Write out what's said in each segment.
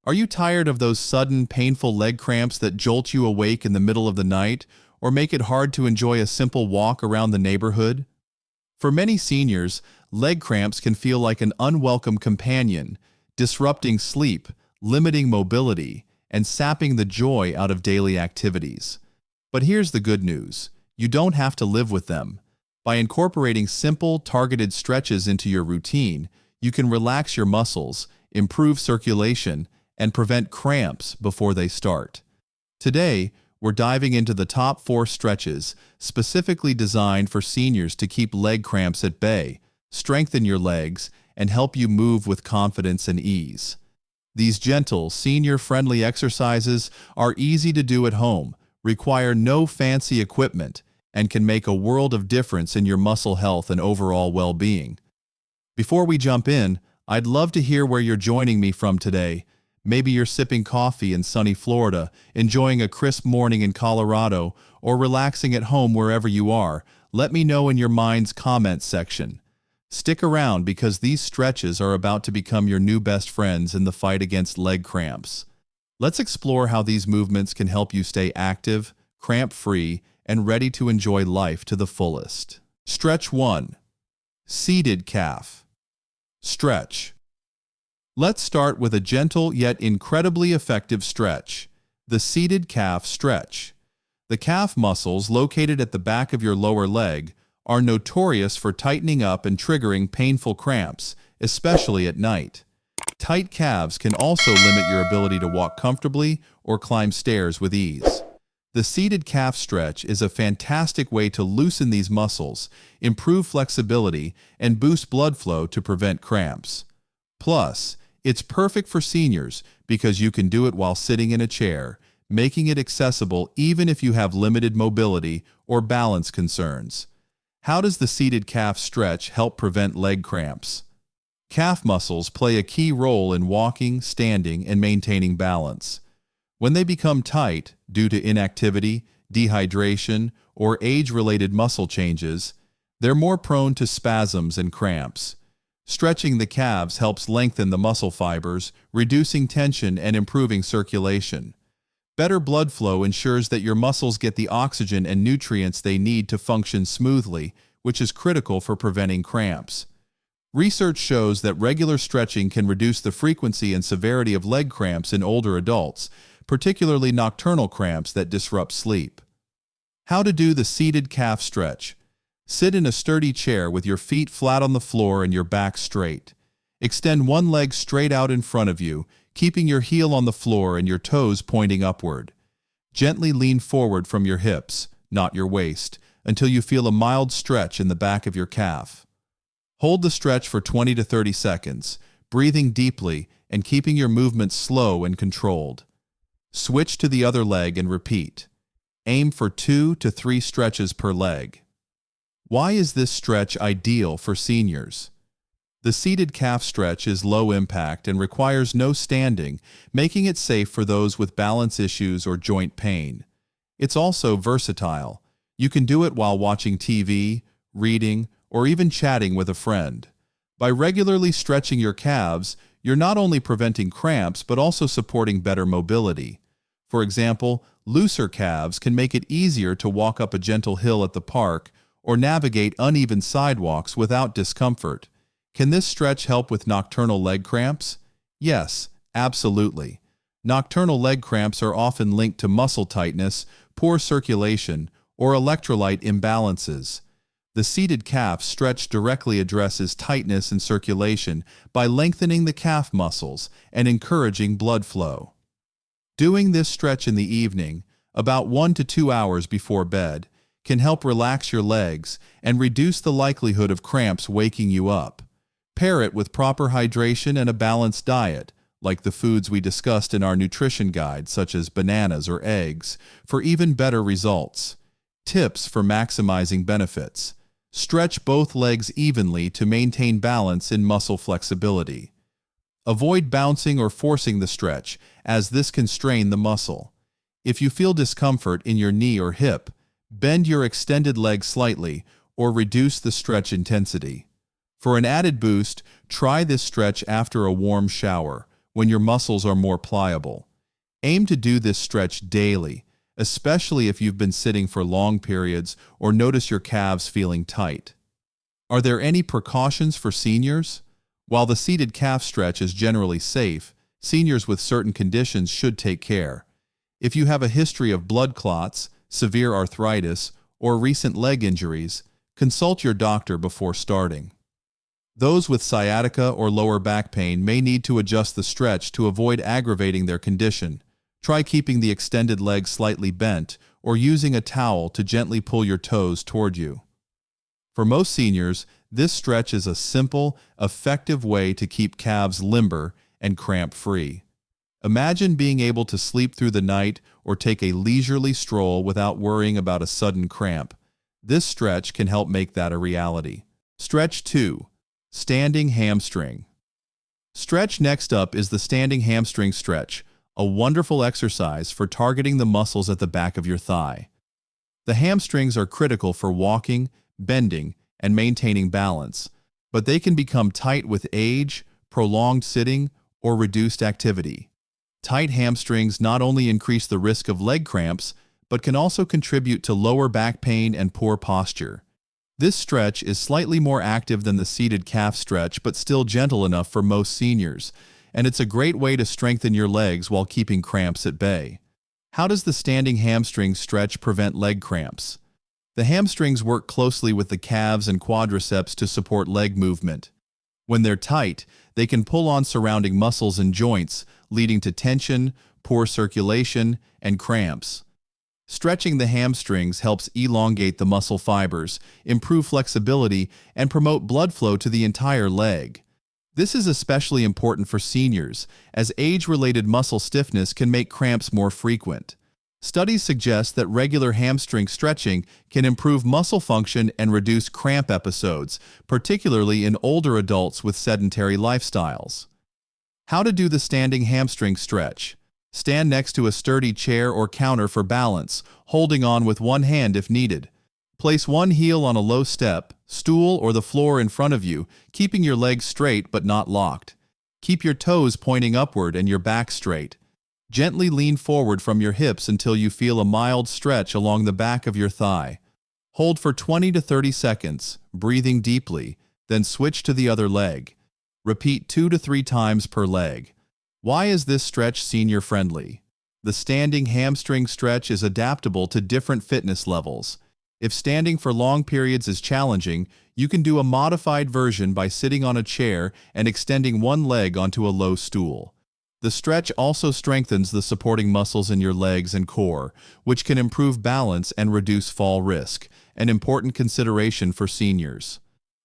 Are you tired of those sudden, painful leg cramps that jolt you awake in the middle of the night or make it hard to enjoy a simple walk around the neighborhood? For many seniors, leg cramps can feel like an unwelcome companion, disrupting sleep, limiting mobility, and sapping the joy out of daily activities. But here's the good news. You don't have to live with them. By incorporating simple, targeted stretches into your routine, you can relax your muscles, improve circulation, and prevent cramps before they start. Today, we're diving into the top 4 stretches specifically designed for seniors to keep leg cramps at bay, strengthen your legs, and help you move with confidence and ease. These gentle, senior-friendly exercises are easy to do at home, require no fancy equipment, and can make a world of difference in your muscle health and overall well-being. Before we jump in, I'd love to hear where you're joining me from today. Maybe you're sipping coffee in sunny Florida, enjoying a crisp morning in Colorado, or relaxing at home wherever you are. Let me know in your mind's comments section. Stick around because these stretches are about to become your new best friends in the fight against leg cramps. Let's explore how these movements can help you stay active, cramp-free, and ready to enjoy life to the fullest. Stretch 1. Seated calf. Stretch. Let's start with a gentle yet incredibly effective stretch, the seated calf stretch. The calf muscles located at the back of your lower leg are notorious for tightening up and triggering painful cramps, especially at night. Tight calves can also limit your ability to walk comfortably or climb stairs with ease. The seated calf stretch is a fantastic way to loosen these muscles, improve flexibility, and boost blood flow to prevent cramps. Plus, it's perfect for seniors because you can do it while sitting in a chair, making it accessible even if you have limited mobility or balance concerns. How does the seated calf stretch help prevent leg cramps? Calf muscles play a key role in walking, standing, and maintaining balance. When they become tight due to inactivity, dehydration, or age-related muscle changes, they're more prone to spasms and cramps. Stretching the calves helps lengthen the muscle fibers, reducing tension and improving circulation. Better blood flow ensures that your muscles get the oxygen and nutrients they need to function smoothly, which is critical for preventing cramps. Research shows that regular stretching can reduce the frequency and severity of leg cramps in older adults, particularly nocturnal cramps that disrupt sleep. How to do the seated calf stretch. Sit in a sturdy chair with your feet flat on the floor and your back straight. Extend one leg straight out in front of you, keeping your heel on the floor and your toes pointing upward. Gently lean forward from your hips, not your waist, until you feel a mild stretch in the back of your calf. Hold the stretch for 20 to 30 seconds, breathing deeply and keeping your movements slow and controlled. Switch to the other leg and repeat. Aim for 2 to 3 stretches per leg. Why is this stretch ideal for seniors? The seated calf stretch is low impact and requires no standing, making it safe for those with balance issues or joint pain. It's also versatile. You can do it while watching TV, reading, or even chatting with a friend. By regularly stretching your calves, you're not only preventing cramps but also supporting better mobility. For example, looser calves can make it easier to walk up a gentle hill at the park or navigate uneven sidewalks without discomfort. Can this stretch help with nocturnal leg cramps? Yes, absolutely. Nocturnal leg cramps are often linked to muscle tightness, poor circulation, or electrolyte imbalances. The seated calf stretch directly addresses tightness and circulation by lengthening the calf muscles and encouraging blood flow. Doing this stretch in the evening, about 1 to 2 hours before bed, can help relax your legs and reduce the likelihood of cramps waking you up. Pair it with proper hydration and a balanced diet, like the foods we discussed in our nutrition guide, such as bananas or eggs, for even better results. Tips for maximizing benefits. Stretch both legs evenly to maintain balance in muscle flexibility. Avoid bouncing or forcing the stretch, as this can strain the muscle. If you feel discomfort in your knee or hip, bend your extended leg slightly or reduce the stretch intensity. For an added boost, try this stretch after a warm shower, when your muscles are more pliable. Aim to do this stretch daily, especially if you've been sitting for long periods or notice your calves feeling tight. Are there any precautions for seniors? While the seated calf stretch is generally safe, seniors with certain conditions should take care. If you have a history of blood clots, severe arthritis, or recent leg injuries, consult your doctor before starting. Those with sciatica or lower back pain may need to adjust the stretch to avoid aggravating their condition. Try keeping the extended leg slightly bent or using a towel to gently pull your toes toward you. For most seniors, this stretch is a simple, effective way to keep calves limber and cramp-free. Imagine being able to sleep through the night or take a leisurely stroll without worrying about a sudden cramp. This stretch can help make that a reality. Stretch 2. Standing hamstring. Stretch next up is the standing hamstring stretch, a wonderful exercise for targeting the muscles at the back of your thigh. The hamstrings are critical for walking, bending, and maintaining balance, but they can become tight with age, prolonged sitting, or reduced activity. Tight hamstrings not only increase the risk of leg cramps, but can also contribute to lower back pain and poor posture. This stretch is slightly more active than the seated calf stretch, but still gentle enough for most seniors, and it's a great way to strengthen your legs while keeping cramps at bay. How does the standing hamstring stretch prevent leg cramps? The hamstrings work closely with the calves and quadriceps to support leg movement. When they're tight, they can pull on surrounding muscles and joints, leading to tension, poor circulation, and cramps. Stretching the hamstrings helps elongate the muscle fibers, improve flexibility, and promote blood flow to the entire leg. This is especially important for seniors, as age-related muscle stiffness can make cramps more frequent. Studies suggest that regular hamstring stretching can improve muscle function and reduce cramp episodes, particularly in older adults with sedentary lifestyles. How to do the standing hamstring stretch. Stand next to a sturdy chair or counter for balance, holding on with one hand if needed. Place one heel on a low step, stool, or the floor in front of you, keeping your legs straight but not locked. Keep your toes pointing upward and your back straight. Gently lean forward from your hips until you feel a mild stretch along the back of your thigh. Hold for 20 to 30 seconds, breathing deeply, then switch to the other leg. Repeat 2 to 3 times per leg. Why is this stretch senior-friendly? The standing hamstring stretch is adaptable to different fitness levels. If standing for long periods is challenging, you can do a modified version by sitting on a chair and extending one leg onto a low stool. The stretch also strengthens the supporting muscles in your legs and core, which can improve balance and reduce fall risk, an important consideration for seniors.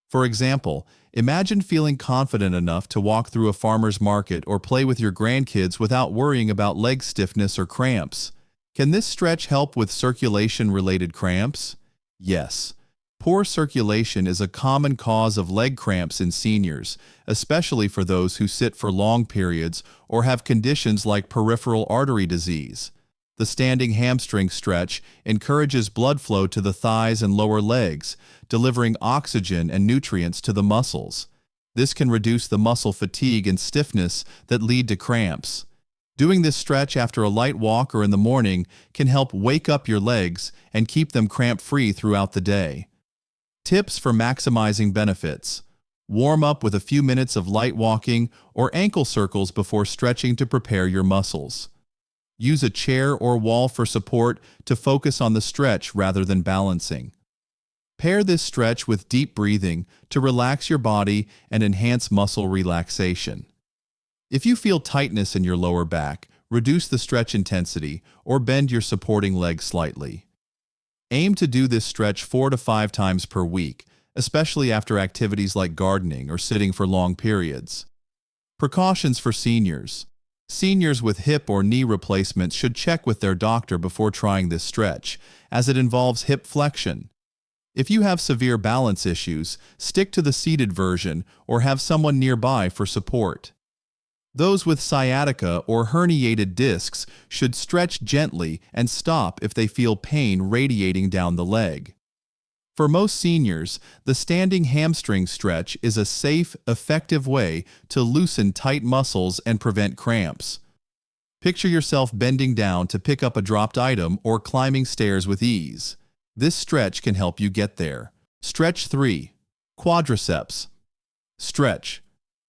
For example, imagine feeling confident enough to walk through a farmer's market or play with your grandkids without worrying about leg stiffness or cramps. Can this stretch help with circulation-related cramps? Yes. Poor circulation is a common cause of leg cramps in seniors, especially for those who sit for long periods or have conditions like peripheral artery disease. The standing hamstring stretch encourages blood flow to the thighs and lower legs, delivering oxygen and nutrients to the muscles. This can reduce the muscle fatigue and stiffness that lead to cramps. Doing this stretch after a light walk or in the morning can help wake up your legs and keep them cramp-free throughout the day. Tips for maximizing benefits. Warm up with a few minutes of light walking or ankle circles before stretching to prepare your muscles. Use a chair or wall for support to focus on the stretch rather than balancing. Pair this stretch with deep breathing to relax your body and enhance muscle relaxation. If you feel tightness in your lower back, reduce the stretch intensity or bend your supporting leg slightly. Aim to do this stretch 4 to 5 times per week, especially after activities like gardening or sitting for long periods. Precautions for seniors. Seniors with hip or knee replacements should check with their doctor before trying this stretch, as it involves hip flexion. If you have severe balance issues, stick to the seated version or have someone nearby for support. Those with sciatica or herniated discs should stretch gently and stop if they feel pain radiating down the leg. For most seniors, the standing hamstring stretch is a safe, effective way to loosen tight muscles and prevent cramps. Picture yourself bending down to pick up a dropped item or climbing stairs with ease. This stretch can help you get there. Stretch 3. Quadriceps. Stretch.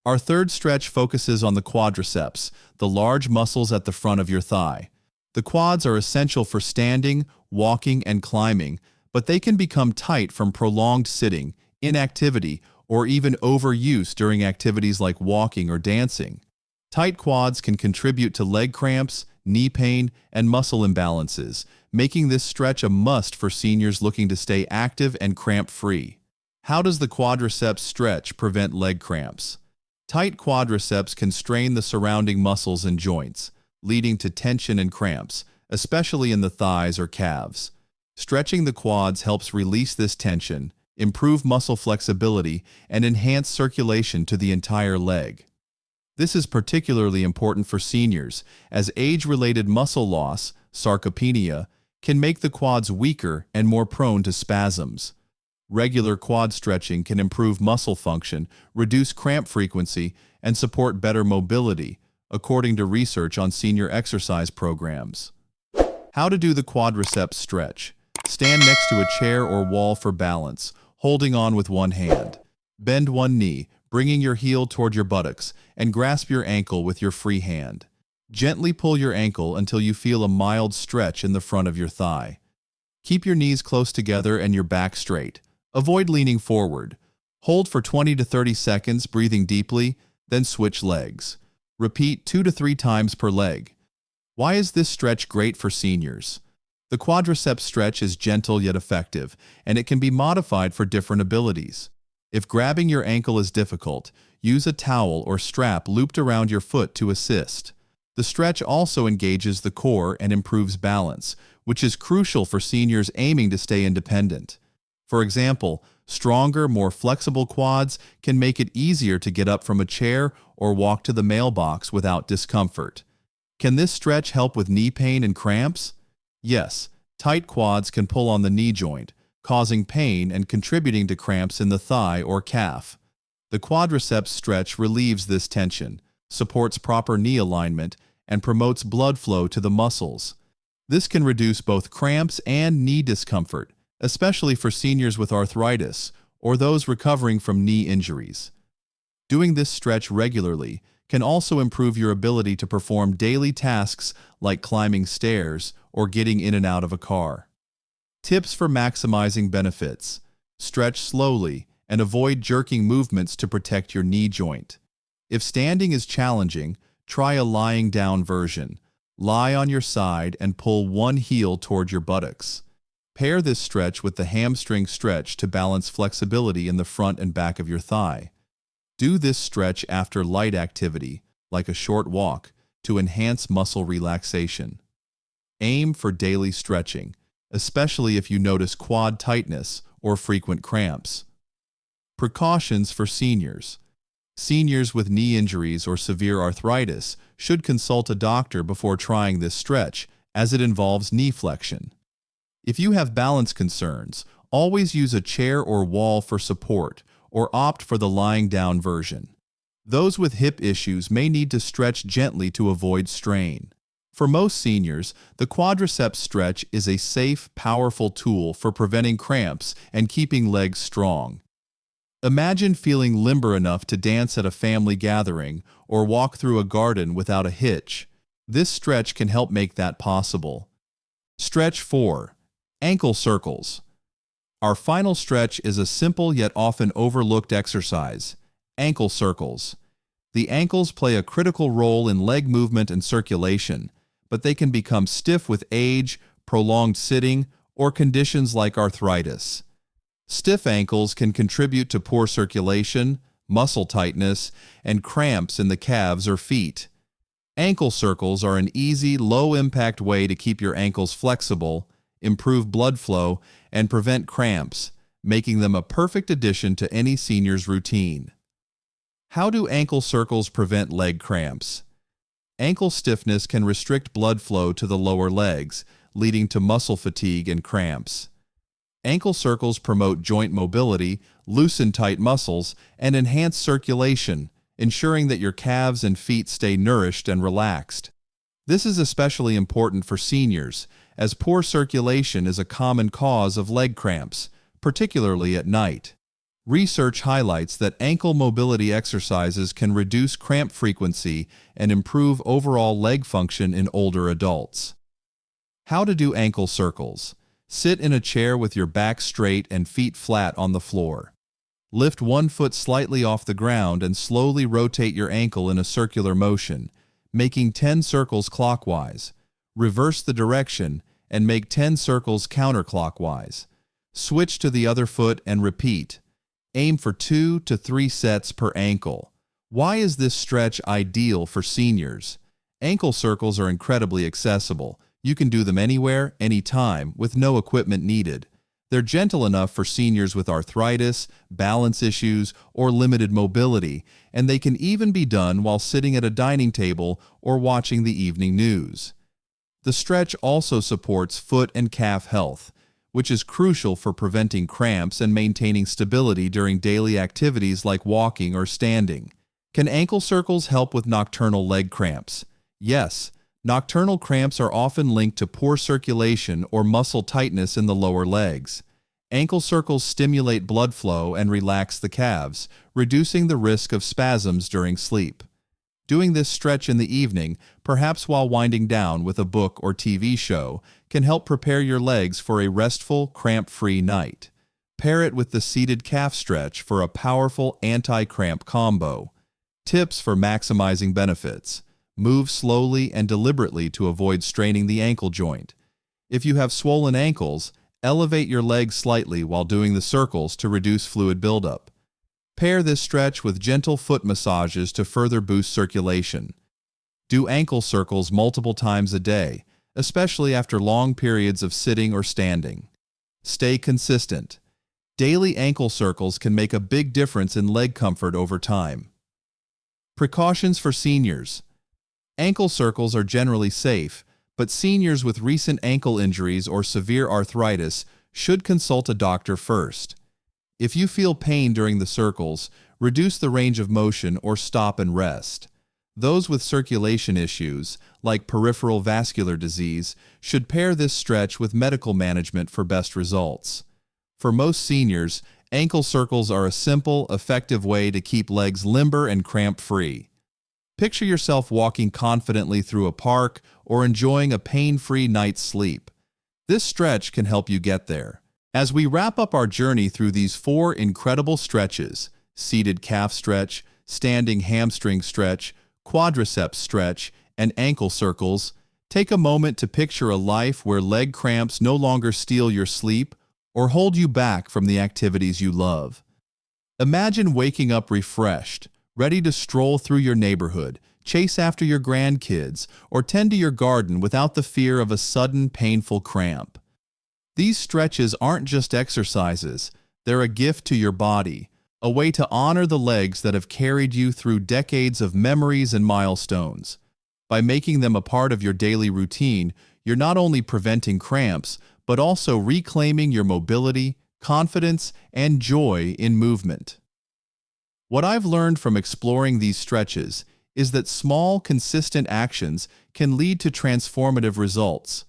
Our third stretch focuses on the quadriceps, the large muscles at the front of your thigh. The quads are essential for standing, walking, and climbing, but they can become tight from prolonged sitting, inactivity, or even overuse during activities like walking or dancing. Tight quads can contribute to leg cramps, knee pain, and muscle imbalances, making this stretch a must for seniors looking to stay active and cramp-free. How does the quadriceps stretch prevent leg cramps? Tight quadriceps can strain the surrounding muscles and joints, leading to tension and cramps, especially in the thighs or calves. Stretching the quads helps release this tension, improve muscle flexibility, and enhance circulation to the entire leg. This is particularly important for seniors, as age-related muscle loss, sarcopenia, can make the quads weaker and more prone to spasms. Regular quad stretching can improve muscle function, reduce cramp frequency, and support better mobility, according to research on senior exercise programs. How to do the quadriceps stretch. Stand next to a chair or wall for balance, holding on with one hand. Bend one knee, bringing your heel toward your buttocks, and grasp your ankle with your free hand. Gently pull your ankle until you feel a mild stretch in the front of your thigh. Keep your knees close together and your back straight. Avoid leaning forward. Hold for 20 to 30 seconds, breathing deeply, then switch legs. Repeat 2 to 3 times per leg. Why is this stretch great for seniors? The quadriceps stretch is gentle yet effective, and it can be modified for different abilities. If grabbing your ankle is difficult, use a towel or strap looped around your foot to assist. The stretch also engages the core and improves balance, which is crucial for seniors aiming to stay independent. For example, stronger, more flexible quads can make it easier to get up from a chair or walk to the mailbox without discomfort. Can this stretch help with knee pain and cramps? Yes, tight quads can pull on the knee joint, causing pain and contributing to cramps in the thigh or calf. The quadriceps stretch relieves this tension, supports proper knee alignment, and promotes blood flow to the muscles. This can reduce both cramps and knee discomfort, especially for seniors with arthritis or those recovering from knee injuries. Doing this stretch regularly can also improve your ability to perform daily tasks like climbing stairs or getting in and out of a car. Tips for maximizing benefits. Stretch slowly and avoid jerking movements to protect your knee joint. If standing is challenging, try a lying down version. Lie on your side and pull one heel toward your buttocks. Pair this stretch with the hamstring stretch to balance flexibility in the front and back of your thigh. Do this stretch after light activity, like a short walk, to enhance muscle relaxation. Aim for daily stretching, especially if you notice quad tightness or frequent cramps. Precautions for seniors. Seniors with knee injuries or severe arthritis should consult a doctor before trying this stretch, as it involves knee flexion. If you have balance concerns, always use a chair or wall for support, or opt for the lying down version. Those with hip issues may need to stretch gently to avoid strain. For most seniors, the quadriceps stretch is a safe, powerful tool for preventing cramps and keeping legs strong. Imagine feeling limber enough to dance at a family gathering or walk through a garden without a hitch. This stretch can help make that possible. Stretch 4. Ankle circles. Our final stretch is a simple yet often overlooked exercise: ankle circles. The ankles play a critical role in leg movement and circulation, but they can become stiff with age, prolonged sitting, or conditions like arthritis. Stiff ankles can contribute to poor circulation, muscle tightness, and cramps in the calves or feet. Ankle circles are an easy, low-impact way to keep your ankles flexible, improve blood flow, and prevent cramps, making them a perfect addition to any senior's routine. How do ankle circles prevent leg cramps? Ankle stiffness can restrict blood flow to the lower legs, leading to muscle fatigue and cramps. Ankle circles promote joint mobility, loosen tight muscles, and enhance circulation, ensuring that your calves and feet stay nourished and relaxed. This is especially important for seniors, as poor circulation is a common cause of leg cramps, particularly at night. Research highlights that ankle mobility exercises can reduce cramp frequency and improve overall leg function in older adults. How to do ankle circles. Sit in a chair with your back straight and feet flat on the floor. Lift one foot slightly off the ground and slowly rotate your ankle in a circular motion, making 10 circles clockwise. Reverse the direction and make 10 circles counterclockwise. Switch to the other foot and repeat. Aim for 2 to 3 sets per ankle. Why is this stretch ideal for seniors? Ankle circles are incredibly accessible. You can do them anywhere, anytime, with no equipment needed. They're gentle enough for seniors with arthritis, balance issues, or limited mobility, and they can even be done while sitting at a dining table or watching the evening news. The stretch also supports foot and calf health, which is crucial for preventing cramps and maintaining stability during daily activities like walking or standing. Can ankle circles help with nocturnal leg cramps? Yes. Nocturnal cramps are often linked to poor circulation or muscle tightness in the lower legs. Ankle circles stimulate blood flow and relax the calves, reducing the risk of spasms during sleep. Doing this stretch in the evening, perhaps while winding down with a book or TV show, can help prepare your legs for a restful, cramp-free night. Pair it with the seated calf stretch for a powerful anti-cramp combo. Tips for maximizing benefits. Move slowly and deliberately to avoid straining the ankle joint. If you have swollen ankles, elevate your legs slightly while doing the circles to reduce fluid buildup. Pair this stretch with gentle foot massages to further boost circulation. Do ankle circles multiple times a day, especially after long periods of sitting or standing. Stay consistent. Daily ankle circles can make a big difference in leg comfort over time. Precautions for seniors. Ankle circles are generally safe, but seniors with recent ankle injuries or severe arthritis should consult a doctor first. If you feel pain during the circles, reduce the range of motion or stop and rest. Those with circulation issues, like peripheral vascular disease, should pair this stretch with medical management for best results. For most seniors, ankle circles are a simple, effective way to keep legs limber and cramp-free. Picture yourself walking confidently through a park or enjoying a pain-free night's sleep. This stretch can help you get there. As we wrap up our journey through these 4 incredible stretches, seated calf stretch, standing hamstring stretch, quadriceps stretch, and ankle circles, take a moment to picture a life where leg cramps no longer steal your sleep or hold you back from the activities you love. Imagine waking up refreshed, ready to stroll through your neighborhood, chase after your grandkids, or tend to your garden without the fear of a sudden, painful cramp. These stretches aren't just exercises, they're a gift to your body, a way to honor the legs that have carried you through decades of memories and milestones. By making them a part of your daily routine, you're not only preventing cramps, but also reclaiming your mobility, confidence, and joy in movement. What I've learned from exploring these stretches is that small, consistent actions can lead to transformative results.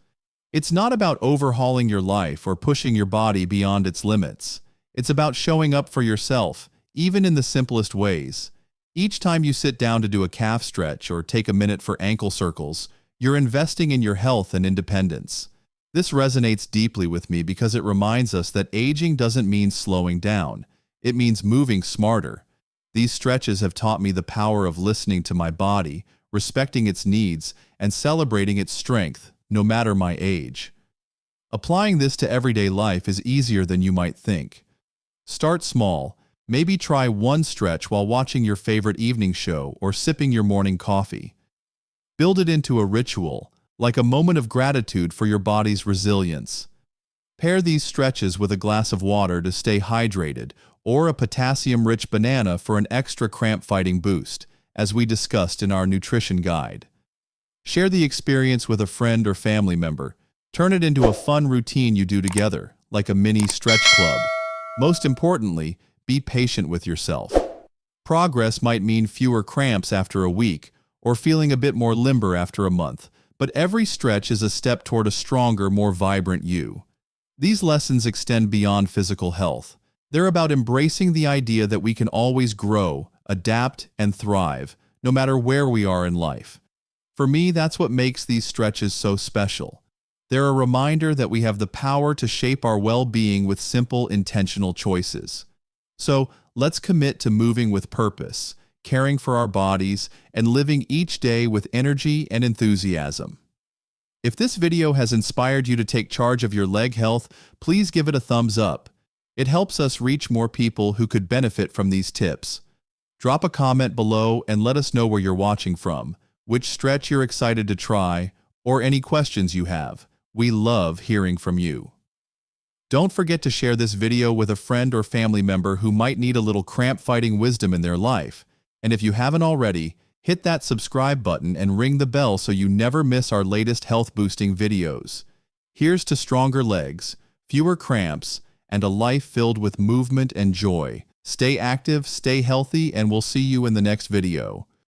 It's not about overhauling your life or pushing your body beyond its limits. It's about showing up for yourself, even in the simplest ways. Each time you sit down to do a calf stretch or take a minute for ankle circles, you're investing in your health and independence. This resonates deeply with me because it reminds us that aging doesn't mean slowing down. It means moving smarter. These stretches have taught me the power of listening to my body, respecting its needs, and celebrating its strength, no matter my age. Applying this to everyday life is easier than you might think. Start small. Maybe try one stretch while watching your favorite evening show or sipping your morning coffee. Build it into a ritual, like a moment of gratitude for your body's resilience. Pair these stretches with a glass of water to stay hydrated, or a potassium-rich banana for an extra cramp-fighting boost, as we discussed in our nutrition guide. Share the experience with a friend or family member. Turn it into a fun routine you do together, like a mini stretch club. Most importantly, be patient with yourself. Progress might mean fewer cramps after a week, or feeling a bit more limber after a month, but every stretch is a step toward a stronger, more vibrant you. These lessons extend beyond physical health. They're about embracing the idea that we can always grow, adapt, and thrive, no matter where we are in life. For me, that's what makes these stretches so special. They're a reminder that we have the power to shape our well-being with simple, intentional choices. So, let's commit to moving with purpose, caring for our bodies, and living each day with energy and enthusiasm. If this video has inspired you to take charge of your leg health, please give it a thumbs up. It helps us reach more people who could benefit from these tips. Drop a comment below and let us know where you're watching from, which stretch you're excited to try, or any questions you have. We love hearing from you. Don't forget to share this video with a friend or family member who might need a little cramp-fighting wisdom in their life. And if you haven't already, hit that subscribe button and ring the bell so you never miss our latest health-boosting videos. Here's to stronger legs, fewer cramps, and a life filled with movement and joy. Stay active, stay healthy, and we'll see you in the next video.